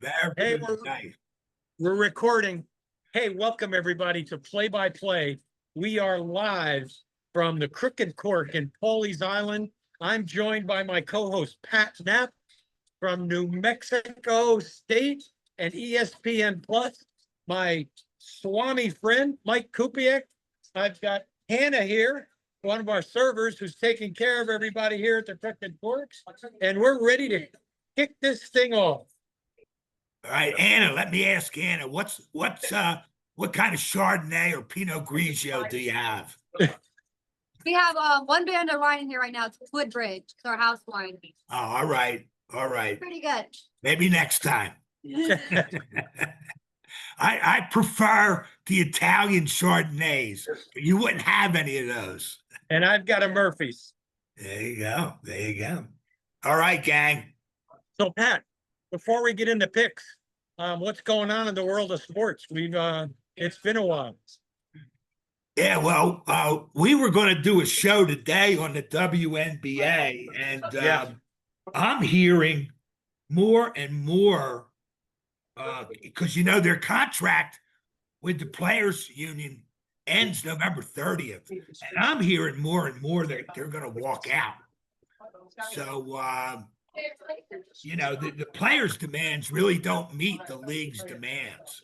Hey, Very nice. we're recording. Hey, welcome everybody to Play by Play. We are live from the Crooked Cork in Pawleys Island. I'm joined by my co-host Pat Knapp from New Mexico State and ESPN Plus. My Swami friend Mike Kupiec. I've got Hanna here, one of our servers who's taking care of everybody here at the Crooked Corks, and we're ready to kick this thing off. All right, Anna, let me ask Anna, what kind of Chardonnay or Pinot Grigio do you have? We have one band of wine in here right now. It's Woodbridge. It's our house wine. Oh, all right. Pretty good. Maybe next time. I prefer the Italian Chardonnays. You wouldn't have any of those. And I've got a Murphy's. There you go. All right, gang. So Pat, before we get into picks, what's going on in the world of sports? It's been a while. Yeah, well, we were going to do a show today on the WNBA, and I'm hearing more and more because their contract with the players union ends November 30th, and I'm hearing more and more that they're going to walk out. So the players' demands really don't meet the league's demands.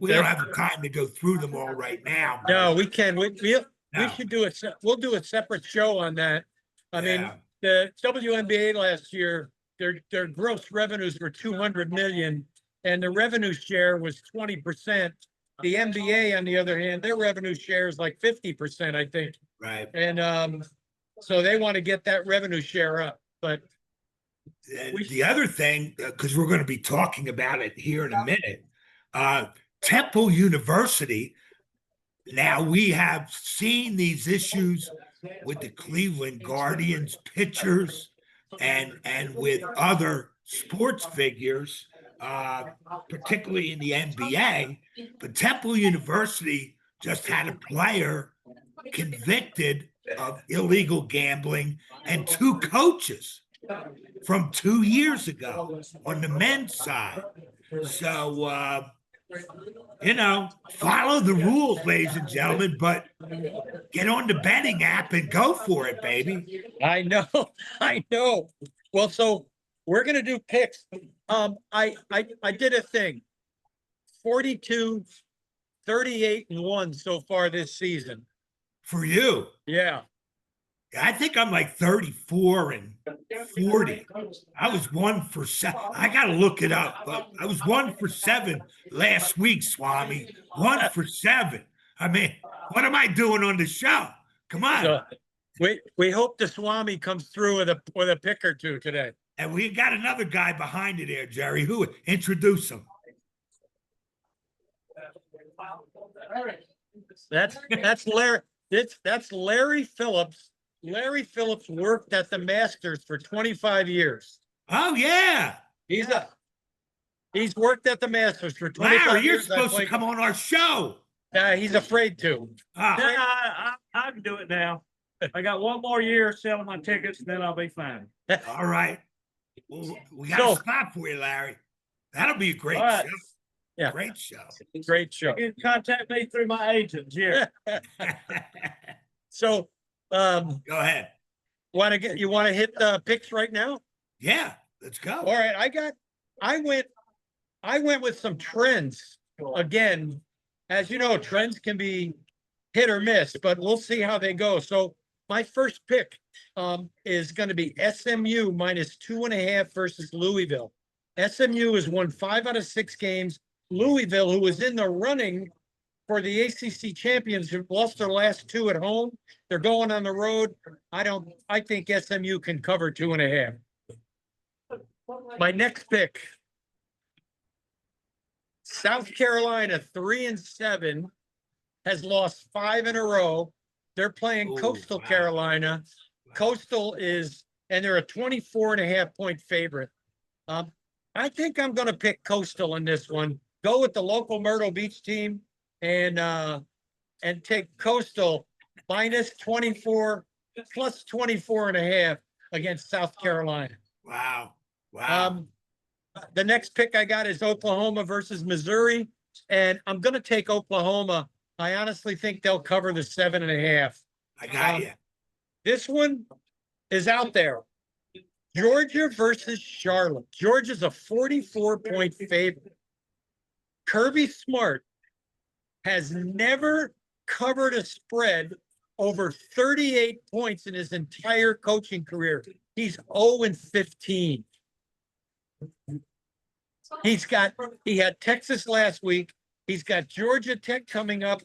We don't have the time to go through them all right now. No, we can. We should do it. We'll do a separate show on that. I mean, the WNBA last year, their gross revenues were 200 million, and the revenue share was 20%. The NBA, on the other hand, their revenue share is like 50%, I think. Right. And so they want to get that revenue share up, but. The other thing, because we're going to be talking about it here in a minute, Temple University. Now we have seen these issues with the Cleveland Guardians pitchers and with other sports figures, particularly in the NBA. But Temple University just had a player convicted of illegal gambling and two coaches from 2 years ago on the men's side. So, follow the rules, ladies and gentlemen, but get on the betting app and go for it, baby. I know. Well, so we're going to do picks. I did a thing, 42, 38-1 so far this season. For you? Yeah. I think I'm like 34 and 40. I was 1 for 7. I got to look it up, but I was 1 for 7 last week, Swami. 1 for 7. I mean, what am I doing on the show? Come on. So, we hope the Swami comes through with a pick or two today. And we got another guy behind you there, Jerry. Who? Introduce him. That's Larry. That's Larry Phillips. Larry Phillips worked at the Masters for 25 years. Oh, yeah. He's worked at the Masters for 25 years. Larry, you're supposed to come on our show. He's afraid to. I can do it now. I got 1 more year selling my tickets, then I'll be fine. All right. Well, we got a spot for you, Larry. That'll be a great show. Yeah. Great show. Great show. You can contact me through my agent, Jerry. So, go ahead. You want to hit the picks right now? Yeah, let's go. All right, I went with some trends. Again, as you know, trends can be hit or miss, but we'll see how they go. So my first pick is going to be SMU -2.5 versus Louisville. SMU has won 5 out of 6 games. Louisville, who was in the running for the ACC championship, lost their last 2 at home. They're going on the road. I think SMU can cover 2.5. My next pick, South Carolina, 3-7, has lost 5 in a row. They're playing Coastal Carolina. Coastal and they're a 24.5-point favorite. I think I'm going to pick Coastal in this one. Go with the local Myrtle Beach team and take Coastal -24 +24.5 against South Carolina. Wow. The next pick I got is Oklahoma versus Missouri, and I'm gonna take Oklahoma. I honestly think they'll cover the 7.5. I got you. This one is out there. Georgia versus Charlotte. Georgia's a 44-point favorite. Kirby Smart has never covered a spread over 38 points in his entire coaching career. He's 0-15. He had Texas last week. He's got Georgia Tech coming up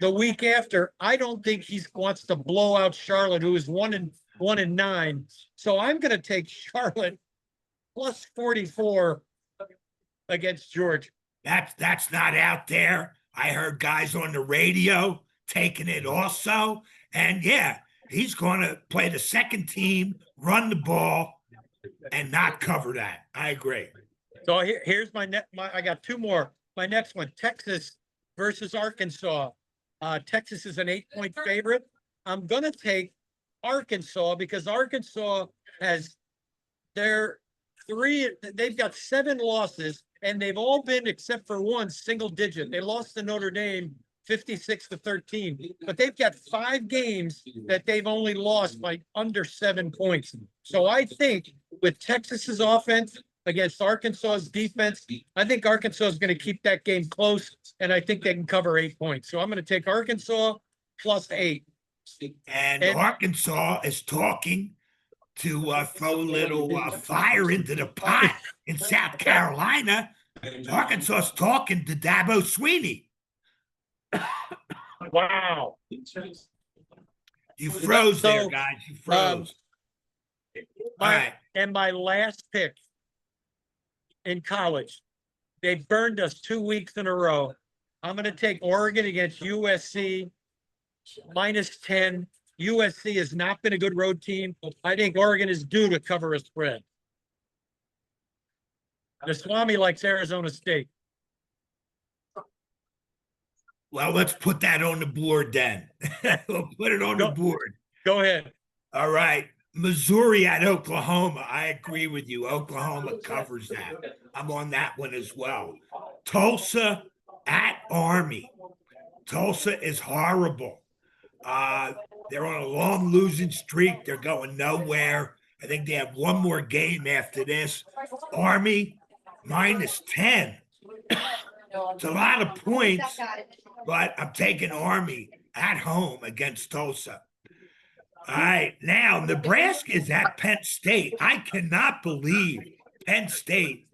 the week after. I don't think he wants to blow out Charlotte, who is 1-9. So I'm going to take Charlotte plus 44 against Georgia. That's not out there. I heard guys on the radio taking it also. And yeah, he's going to play the second team, run the ball, and not cover that. I agree. So here's I got two more. My next one, Texas versus Arkansas. Texas is an 8-point favorite. I'm going to take Arkansas because Arkansas they've got 7 losses, and they've all been, except for one, single digit. They lost to Notre Dame 56-13, but they've got 5 games that they've only lost by under 7 points. So I think with Texas's offense against Arkansas's defense, I think Arkansas is going to keep that game close, and I think they can cover 8 points. So I'm going to take Arkansas plus 8. And Arkansas is talking to throw a little fire into the pot in South Carolina. Arkansas is talking to Dabo Sweeney. Wow. You froze there, guys. You froze. All right. And my last pick in college, they burned us 2 weeks in a row. I'm going to take Oregon against USC minus 10. USC has not been a good road team. I think Oregon is due to cover a spread. The Swami likes Arizona State. Well, let's put that on the board then. We'll put it on the board. Go ahead. All right. Missouri at Oklahoma. I agree with you. Oklahoma covers that. I'm on that one as well. Tulsa at Army. Tulsa is horrible. They're on a long losing streak. They're going nowhere. I think they have one more game after this. Army minus 10. It's a lot of points, but I'm taking Army at home against Tulsa. All right, now Nebraska is at Penn State. I cannot believe Penn State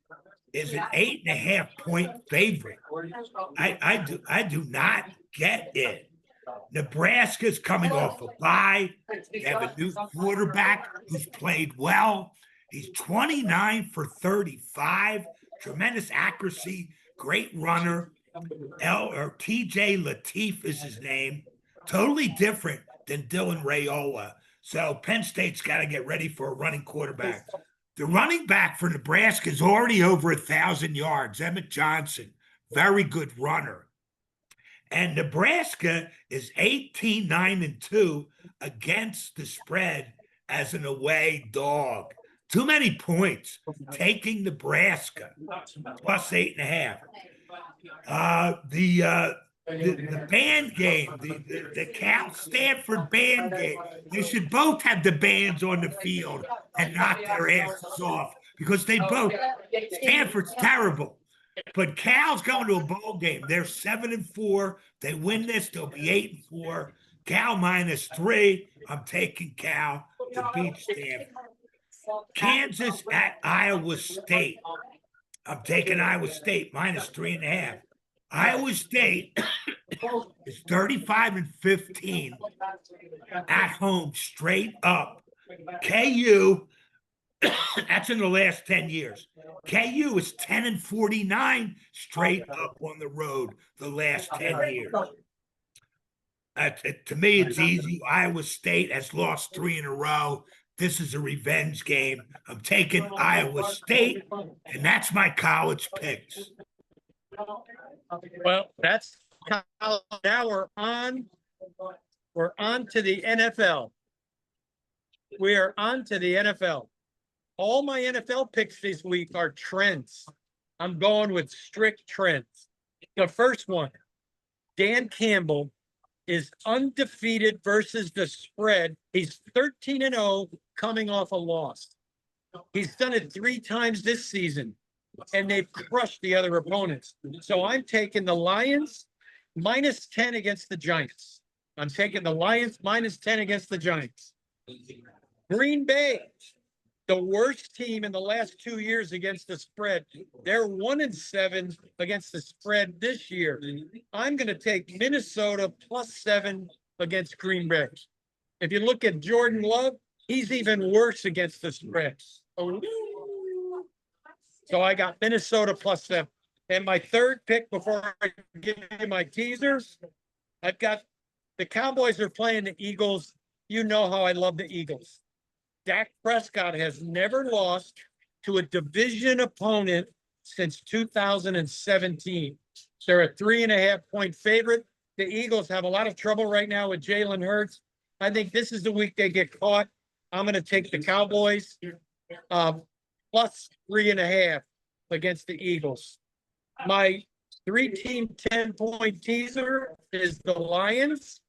is an 8.5-point favorite. I do not get it. Nebraska's coming off a bye. They have a new quarterback who's played well. He's 29 for 35, tremendous accuracy, great runner. TJ Lateef is his name. Totally different than Dylan Raiola. So Penn State's got to get ready for a running quarterback. The running back for Nebraska is already over 1,000 yards. Emmett Johnson, very good runner. And Nebraska is 18-9-2 against the spread as an away dog. Too many points. Taking Nebraska plus 8.5. The band game, the Cal Stanford band game. They should both have the bands on the field and knock their asses off because they both. Stanford's terrible. But Cal's going to a bowl game. They're 7-4. They win this, they'll be 8-4. Cal minus 3. I'm taking Cal to beat Stanford. Kansas at Iowa State. I'm taking Iowa State minus 3.5. Iowa State is 35-15 at home, straight up. KU. That's in the last 10 years. KU is 10-49 straight up on the road the last 10 years. To me, it's easy. Iowa State has lost 3 in a row. This is a revenge game. I'm taking Iowa State, and that's my college picks. Well, that's college. Now we're on to the NFL. We are on to the NFL. all my NFL picks this week are trends. I'm going with strict trends. The first one, Dan Campbell is undefeated versus the spread. He's 13-0 coming off a loss. He's done it 3 times this season, and they've crushed the other opponents. So I'm taking the Lions -10 against the Giants. I'm taking the Lions -10 against the Giants. Green Bay, the worst team in the last 2 years against the spread. They're 1-7 against the spread this year. I'm going to take Minnesota +7 against Green Bay. If you look at Jordan Love, he's even worse against the spread. So I got Minnesota +7. And my third pick before I give you my teasers, I've got the Cowboys are playing the Eagles. You know how I love the Eagles. Dak Prescott has never lost to a division opponent since 2017. They're a 3.5-point favorite. The Eagles have a lot of trouble right now with Jalen Hurts. I think this is the week they get caught. I'm going to take the Cowboys +3.5 against the Eagles. My 3-team 10-point teaser is the Lions.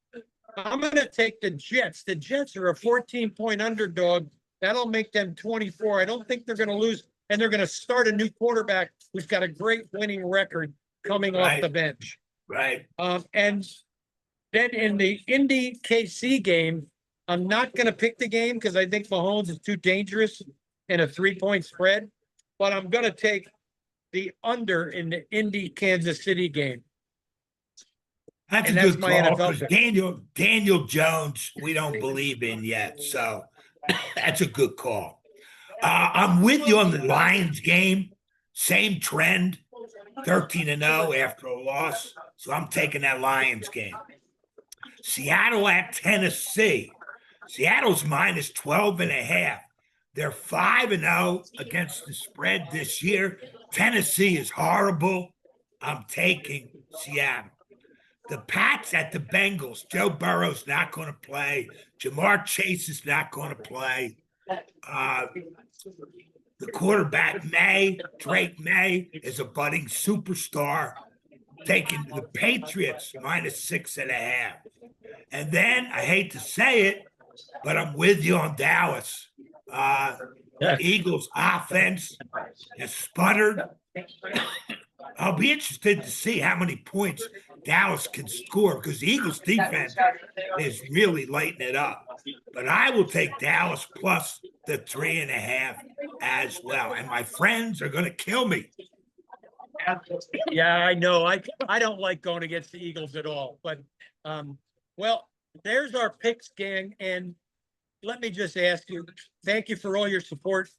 I'm going to take the Jets. The Jets are a 14-point underdog. That'll make them 24. I don't think they're going to lose, and they're going to start a new quarterback who's got a great winning record coming off the bench. Right. And then in the Indy KC game, I'm not going to pick the game because I think Mahomes is too dangerous in a 3-point spread, but I'm going to take the under in the Indy Kansas City game. That's And a that's good my call, NFL 'cause pick. Daniel Jones, we don't believe in yet. So that's a good call. I'm with you on the Lions game. Same trend, 13-0 after a loss. So I'm taking that Lions game. Seattle at Tennessee. Seattle's -12.5. They're 5-0 against the spread this year. Tennessee is horrible. I'm taking Seattle. The Pats at the Bengals. Joe Burrow's not going to play. Jamar Chase is not going to play. The quarterback, Drake May, is a budding superstar. Taking the Patriots -6.5. And then, I hate to say it, but I'm with you on Dallas. The Eagles' offense has sputtered. I'll be interested to see how many points Dallas can score because the Eagles' defense is really lighting it up. But I will take Dallas plus the 3.5 as well. And my friends are going to kill me. Yeah, I know. I don't like going against the Eagles at all. But well, there's our picks, gang. And let me just ask you, thank you for all your support.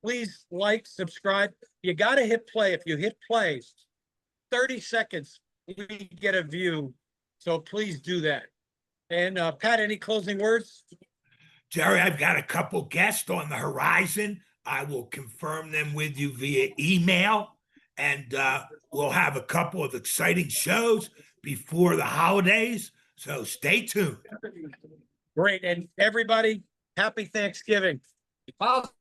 Please like, subscribe. You got to hit play. If you hit play, 30 seconds, we get a view. So please do that. And Pat, any closing words? Jerry, I've got a couple guests on the horizon. I will confirm them with you via email. And we'll have a couple of exciting shows before the holidays. So stay tuned. Great. And everybody, happy Thanksgiving. Top.